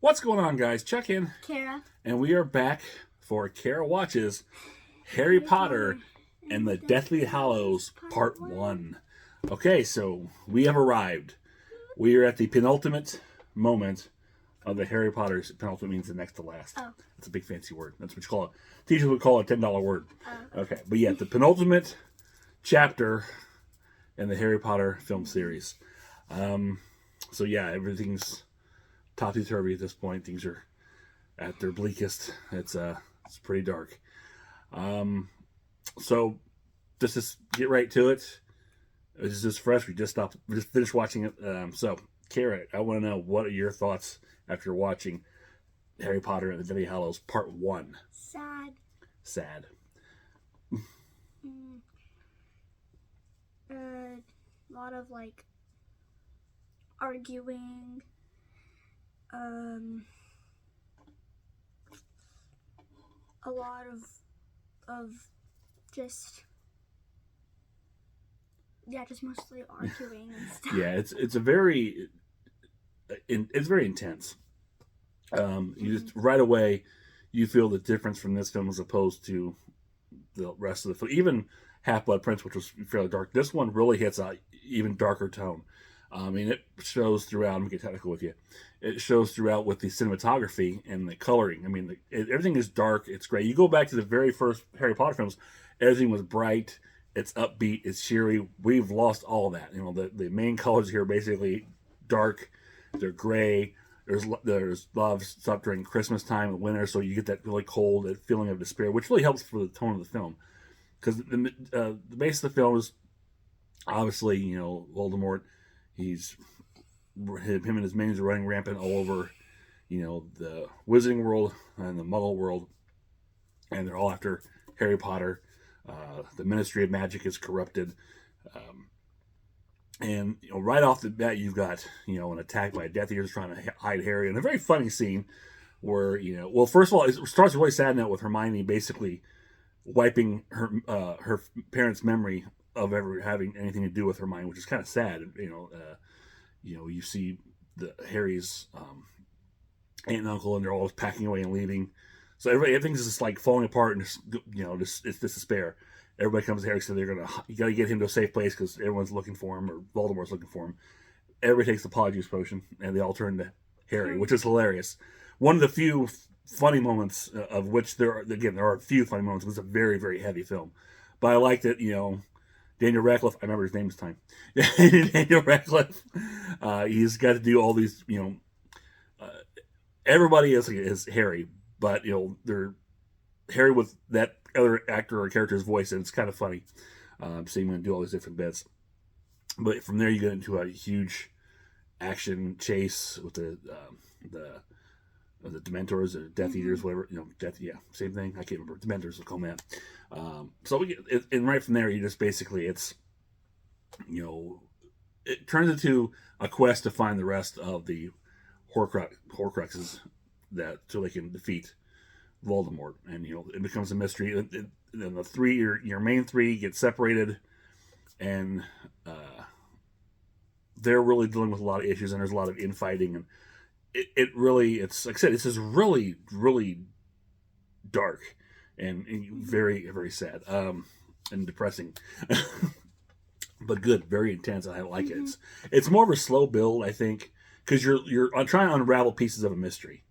What's going on, guys? Check in. Kara. And we are back for Kara Watches Harry Potter and the Deathly Hallows Part 1. Okay, so we have arrived. We are at the penultimate moment of the Harry Potter's. Penultimate means the next to last. Oh. That's a big fancy word. That's what you call it. Teachers would call it a $10 word. Okay, but yeah, the penultimate chapter in the Harry Potter film series. So yeah, everything's topsy-turvy at this point. Things are at their bleakest. It's pretty dark. So just get right to it. This is just fresh. We just finished watching it. So Kara, I want to know, what are your thoughts after watching Harry Potter and the Deathly Hallows Part 1? Sad. A lot of arguing. A lot of just mostly arguing and stuff. Yeah, it's very intense. You just right away you feel the difference from this film as opposed to the rest of the film. Even Half-Blood Prince, which was fairly dark, this one really hits a even darker tone. I mean, it shows throughout. I'm gonna get technical with you. It shows throughout with the cinematography and the coloring. I mean, everything is dark. It's great. You go back to the very first Harry Potter films, everything was bright. It's upbeat. It's cheery. We've lost all of that. You know, the main colors here are basically dark. They're gray. There's a lot of stuff during Christmas time and winter, so you get that really cold, that feeling of despair, which really helps for the tone of the film. Because the base of the film is obviously, you know, Voldemort. Him and his minions are running rampant all over, you know, the Wizarding world and the Muggle world, and they're all after Harry Potter. The Ministry of Magic is corrupted, and you know, right off the bat, you've got, you know, an attack by Death Eaters trying to hide Harry, and a very funny scene where, you know, well, first of all, it starts a really sad note with Hermione basically wiping her parents' memory of ever having anything to do with Hermione, which is kind of sad. You know, you see Harry's aunt and uncle, and they're all packing away and leaving. So everything's just like falling apart, and just, you know, it's this despair. Everybody comes to Harry, so you got to get him to a safe place because everyone's looking for him, or Voldemort's looking for him. Everybody takes the Polyjuice potion, and they all turn to Harry, which is hilarious. One of the few funny moments, of which there are a few funny moments. It was a very, very heavy film, but I liked it. You know, Daniel Radcliffe, I remember his name this time. Daniel Radcliffe, he's got to do all these. You know, everybody is Harry, but you know, they're Harry with that other actor or character's voice, and it's kind of funny seeing him do all these different bits. But from there, you get into a huge action chase with the Dementors or Death Eaters, whatever, you know, same thing. I can't remember. Dementors, we'll call them that. So we get, and right from there, you just basically, it's, you know, it turns into a quest to find the rest of the Horcruxes so they can defeat Voldemort, and you know, it becomes a mystery. Then the three, your main three, get separated, and they're really dealing with a lot of issues, and there's a lot of infighting, and it's like I said, it's just really, really dark and very, very sad, and depressing, but good, very intense. I like it. It's more of a slow build, I think, because you're trying to unravel pieces of a mystery.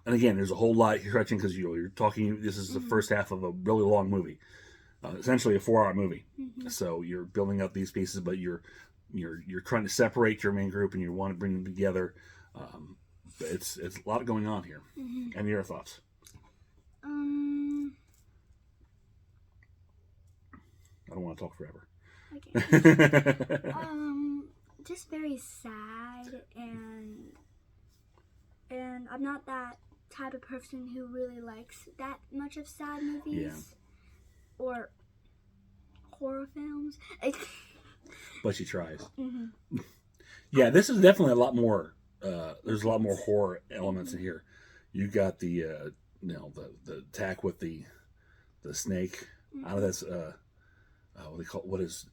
And again, there's a whole lot you're stretching because you're talking. This is the first half of a really long movie, essentially a 4-hour movie. So you're building up these pieces, but you're trying to separate your main group, and you want to bring them together. But it's a lot going on here. And your thoughts? I don't want to talk forever. Okay. Just very sad, and I'm not that type of person who really likes that much of sad movies or horror films. But she tries. Yeah, this is definitely a lot more. There's a lot more horror elements in here. You got the you know, the attack with the snake. I don't know, that's what do they call, what is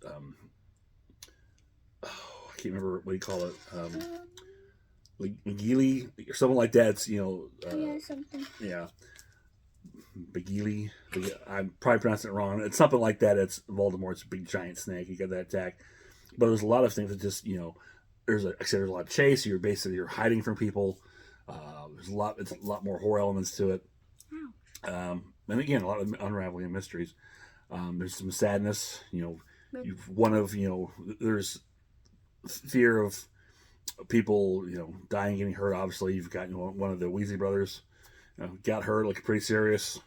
I can't remember what you call it. McGeely or something like that. It's Yeah, something. yeah, Begili. I'm probably pronouncing it wrong. It's something like that. It's Voldemort's big giant snake. You get that attack, but there's a lot of things that just like I said, there's a lot of chase. You're hiding from people. There's a lot. It's a lot more horror elements to it. And again, a lot of unraveling mysteries. There's some sadness. There's fear of people, dying, getting hurt. Obviously, you've got one of the Weasley brothers got hurt, like pretty serious.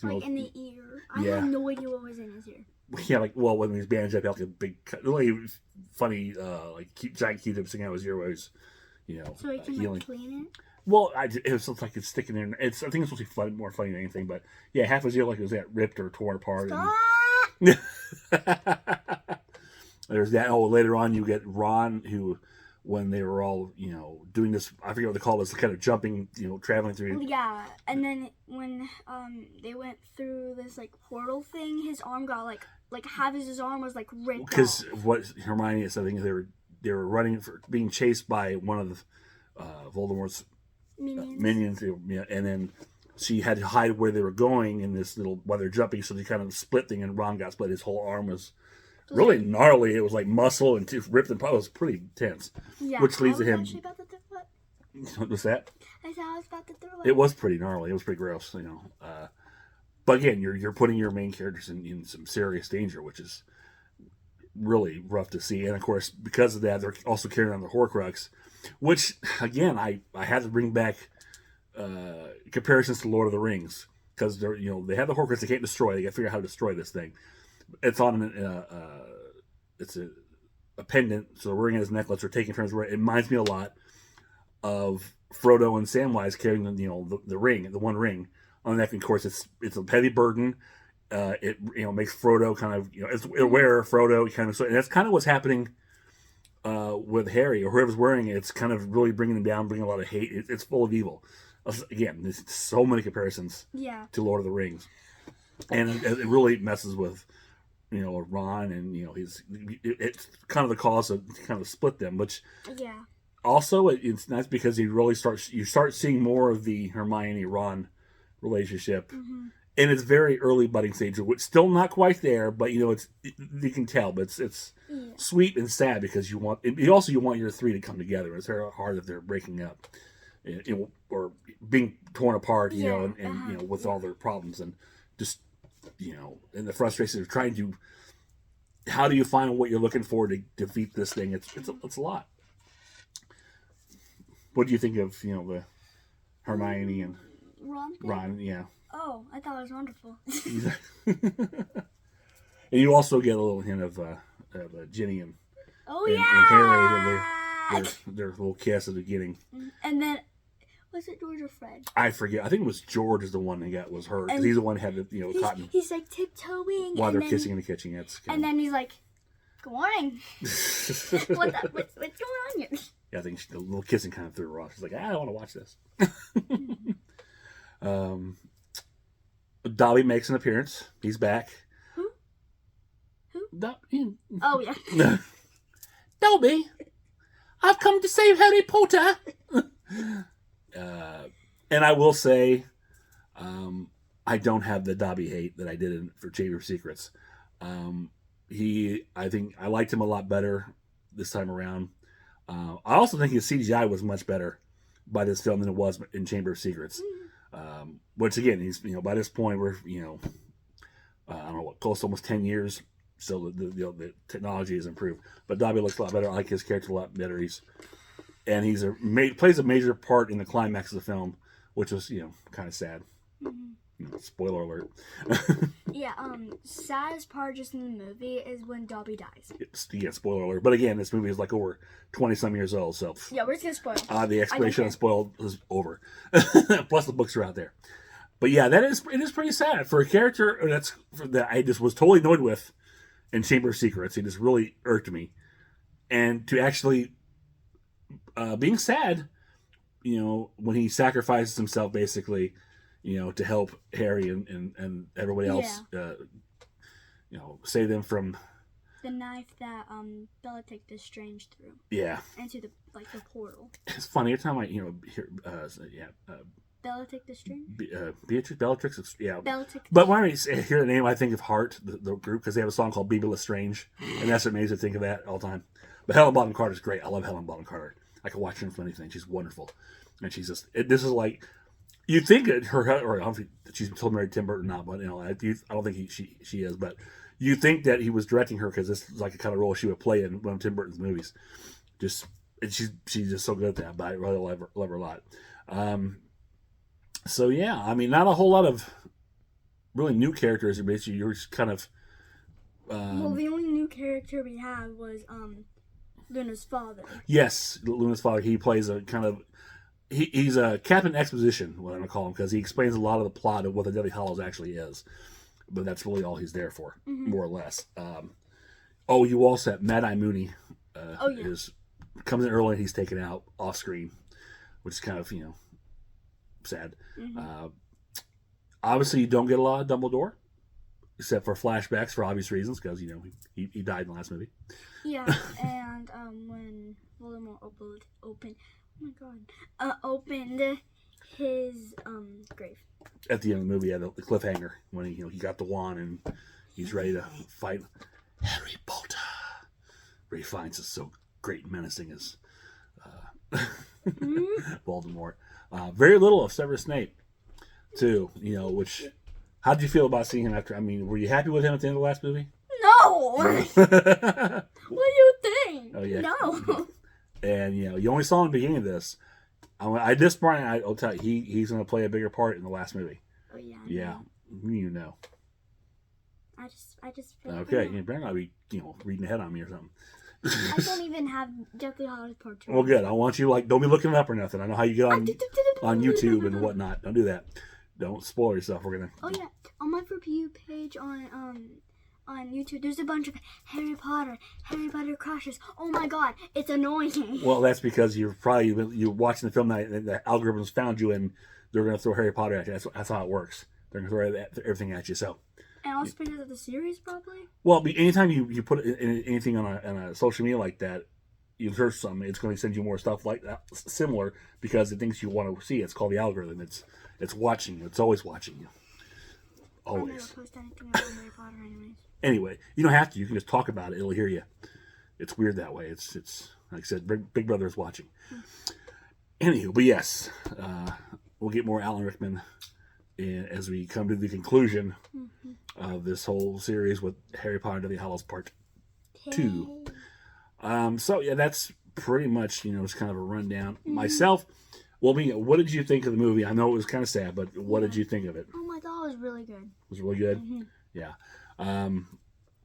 Like in the ear. I Yeah. have no idea what was in his ear. Yeah, when he's bandaged up, he had like a big, really funny, giant Q-tip sticking out his ear while he's, So he can healing. clean it? Well, it was like it's sticking in. I think it's supposed to be more funny than anything, but yeah, half his ear like it was ripped or torn apart. Stop! There's that. Oh, later on you get Ron, who, when they were all doing this, I forget what they call this, kind of jumping, traveling through. Yeah, and then when they went through this like portal thing, his arm got like half of his arm was like ripped Because off. what Hermione is, I think they were running being chased by one of the Voldemort's minions, and then she had to hide where they were going in this little while they're jumping, so they kind of split thing, and Ron got split. His whole arm was really gnarly. It was like muscle and ripped and it was pretty intense. Yeah, which leads to him. Actually about to throw up. What was that? I said I was about to throw up. It was pretty gnarly. It was pretty gross, But again, you're putting your main characters in some serious danger, which is really rough to see. And of course, because of that, they're also carrying on the Horcrux, which again, I had to bring back comparisons to Lord of the Rings, because they have the Horcrux they can't destroy. They got to figure out how to destroy this thing. It's on it's a pendant, so they're wearing it as a necklace or taking turns wearing it. It reminds me a lot of Frodo and Samwise carrying the ring, the one ring on the neck. And of course, it's a heavy burden. It makes Frodo kind of it's aware Frodo kind of, so, and that's kind of what's happening with Harry or whoever's wearing it. It's kind of really bringing him down, bringing a lot of hate. It's full of evil. Again, there's so many comparisons to Lord of the Rings, and it really messes with Ron, and it's kind of the cause of kind of split them, which also it's nice because you start seeing more of the Hermione Ron relationship. And it's very early budding stage, which still not quite there, but you can tell, but it's sweet and sad because you want your three to come together. It's very hard that they're breaking up, or being torn apart, and with all their problems and just and the frustration of trying to. How do you find what you're looking for to defeat this thing? It's a lot. What do you think of the Hermione and Ron? Yeah. Oh, I thought it was wonderful. And you also get a little hint of Ginny and Harry, their little kiss at the beginning. And then, was it George or Fred? I forget. I think it was George is the one that was hurt, because he's the one who had the cotton. He's like tiptoeing while they're kissing in the kitchen. And then he's like, "Good morning." what's going on here? Yeah, I think the little kissing kind of threw her off. She's like, I don't want to watch this. Dobby makes an appearance. He's back. Who? Oh, yeah. Dobby, I've come to save Harry Potter. And I will say, I don't have the Dobby hate that I did for Chamber of Secrets. I think I liked him a lot better this time around. I also think his CGI was much better by this film than it was in Chamber of Secrets. Which again, he's by this point we're I don't know what, close to almost 10 years, so the technology has improved. But Dobby looks a lot better. I like his character a lot better. He's plays a major part in the climax of the film, which was kind of sad. Spoiler alert. Yeah, saddest part just in the movie is when Dobby dies. Yeah, spoiler alert. But again, this movie is like over 20-some years old, so yeah, we're just gonna spoil. The explanation on spoiled is over. Plus, the books are out there. But yeah, it is pretty sad for a character that I just was totally annoyed with in Chamber of Secrets. It just really irked me, and to actually being sad, when he sacrifices himself basically. To help Harry and everybody else, save them from the knife that Bella took the Strange through. Yeah. Into the portal. It's funny every time I hear Bella took the Strange. Bellatrix. Yeah. Bellatrix. But when I hear the name, I think of Heart, the group, because they have a song called "Be Lestrange," and that's what makes me think of that all the time. But Helen Bonham Carter is great. I love Helen Bonham Carter. I can watch her in anything. She's wonderful, and she's just. This is like. You think that her, or I don't think she's still married to Tim Burton, not, but I don't think she is. But you think that he was directing her because this is like a kind of role she would play in one of Tim Burton's movies. She's just so good at that. But I really love her a lot. So yeah, I mean, not a whole lot of really new characters. Basically, you're just kind of. Well, the only new character we had was Luna's father. Yes, Luna's father. He plays a kind of. He's a Captain Exposition, what I'm going to call him, because he explains a lot of the plot of what the Deathly Hallows actually is. But that's really all he's there for, more or less. You also have Mad Eye Mooney. Comes in early and he's taken out off screen, which is kind of, sad. Obviously, you don't get a lot of Dumbledore, except for flashbacks for obvious reasons, because, he died in the last movie. Yeah, and when Voldemort opened his grave. At the end of the movie, the cliffhanger when he got the wand and he's ready to fight Harry Potter, where he finds us so great and menacing as Voldemort. Very little of Severus Snape, too. Which how did you feel about seeing him after? I mean, were you happy with him at the end of the last movie? No. What do you think? Oh yeah. No. And you only saw him at the beginning of this. At this point, I'll tell you, he's going to play a bigger part in the last movie. Oh yeah. Yeah, I just. Okay, you better not be reading ahead on me or something. I don't even have Deathly Hallows Part 2. Well, good. I want you don't be looking it up or nothing. I know how you get on YouTube and whatnot. Don't do that. Don't spoil yourself. We're gonna. Oh yeah, on my For You page on YouTube, there's a bunch of Harry Potter crashes. Oh my god, it's annoying. Well, that's because you're watching the film night and the algorithms found you and they're going to throw Harry Potter at you. That's how it works. They're going to throw everything at you. So. And also because of the series, probably. Well, anytime you put anything on a social media like that, you search something, it's going to send you more stuff like that, similar, because it thinks you want to see it. It's called the algorithm. It's watching you. It's always watching you. Always. I never post anything about Harry Potter, anyways. Anyway, you don't have to. You can just talk about it. It'll hear you. It's weird that way. It's like I said, Big Brother is watching. Anywho, but yes, we'll get more Alan Rickman as we come to the conclusion of this whole series with Harry Potter and the Hallows Part 2. So yeah, that's pretty much it's kind of a rundown. Myself, well, what did you think of the movie? I know it was kind of sad, but what did you think of it? Oh my god, it was really good. It was really good. Yeah.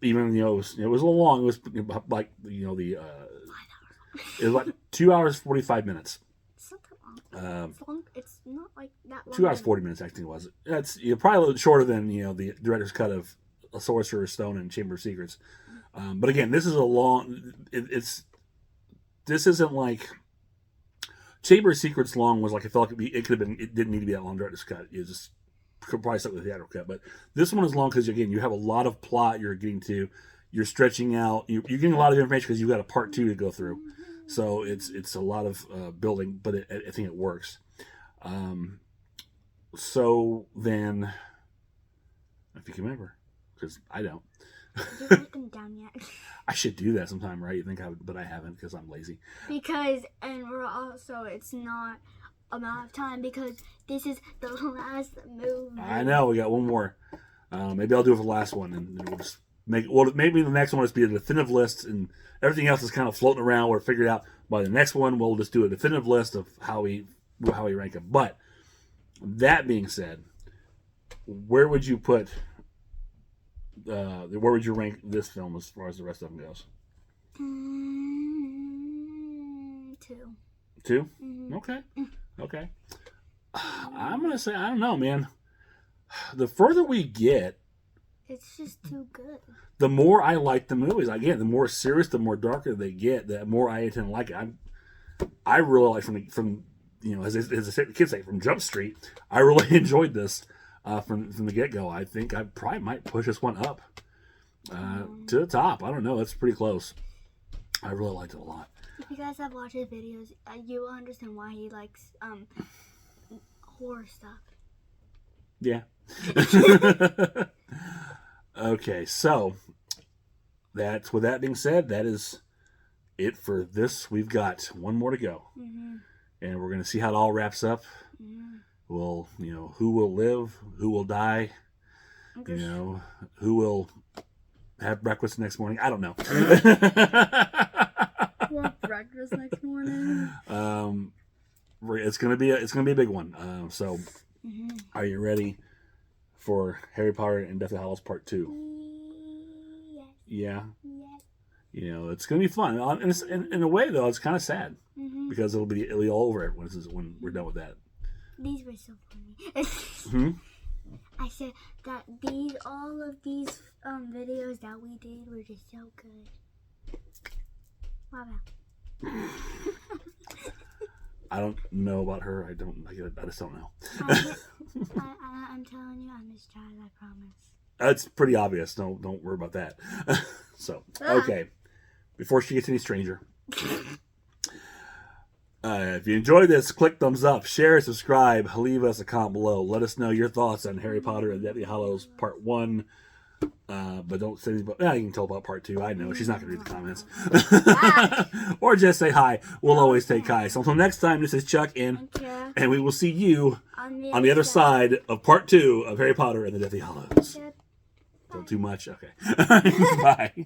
Even it was a little long. It was like it was like 2 hours 45 minutes. It's not that long. It's long. It's not like that long. 2 hours 40 minutes. I think it was. That's probably a little shorter than the director's cut of A Sorcerer's Stone and Chamber of Secrets. But again, this is a long. This isn't like Chamber of Secrets long was like I felt like it could have been. It didn't need to be that long director's cut. You just could probably stuck with the theatrical cut, but this one is long because again you have a lot of plot you're getting to, you're stretching out, you're getting a lot of information because you've got a part 2 to go through, so it's a lot of building, but I think it works. So then, if you can remember, because I don't. You haven't write them down yet. I should do that sometime, right? You think I would, but I haven't because I'm lazy. And we're also it's not amount of time because this is the last movie. I know, we got one more. Maybe I'll do it for the last one and we'll just maybe the next one will just be a definitive list and everything else is kind of floating around or figured out. By the next one we'll just do a definitive list of how we rank them. But that being said, where would you put where would you rank this film as far as the rest of them goes? 2. 2? Okay. I'm going to say, I don't know, man. The further we get, it's just too good. The more I like the movies. Again, the more serious, the more darker they get, the more I tend to like it. I really like from as the kids say, from Jump Street, I really enjoyed this from the get-go. I think I probably might push this one up To the top. I don't know. That's pretty close. I really liked it a lot. If you guys have watched his videos, you will understand why he likes horror stuff. Yeah. Okay, so with that being said, that is it for this. We've got one more to go, and we're gonna see how it all wraps up. We'll, who will live, who will die, who will have breakfast next morning. I don't know. Want breakfast next morning? It's gonna be a big one. So, are you ready for Harry Potter and Deathly Hallows Part 2? Yes. Yeah. It's gonna be fun. And in a way, though, it's kind of sad because it'll be all over when we're done with that. These were so funny. I said that all of these videos that we did were just so good. Wow. I don't know about her. I just don't know. I'm telling you, I'm as child, I promise. It's pretty obvious. Don't worry about that. So, okay. Before she gets any stranger. If you enjoyed this, click thumbs up, share, subscribe, leave us a comment below. Let us know your thoughts on Harry Potter and Deathly Hallows Part 1. But don't say anything about... you can tell about Part 2. I know. She's not going to read the comments. Or just say hi. We'll always take hi. So until next time, this is Chuck and we will see you on the other side of Part 2 of Harry Potter and the Deathly Hallows. Don't too much? Okay. Bye.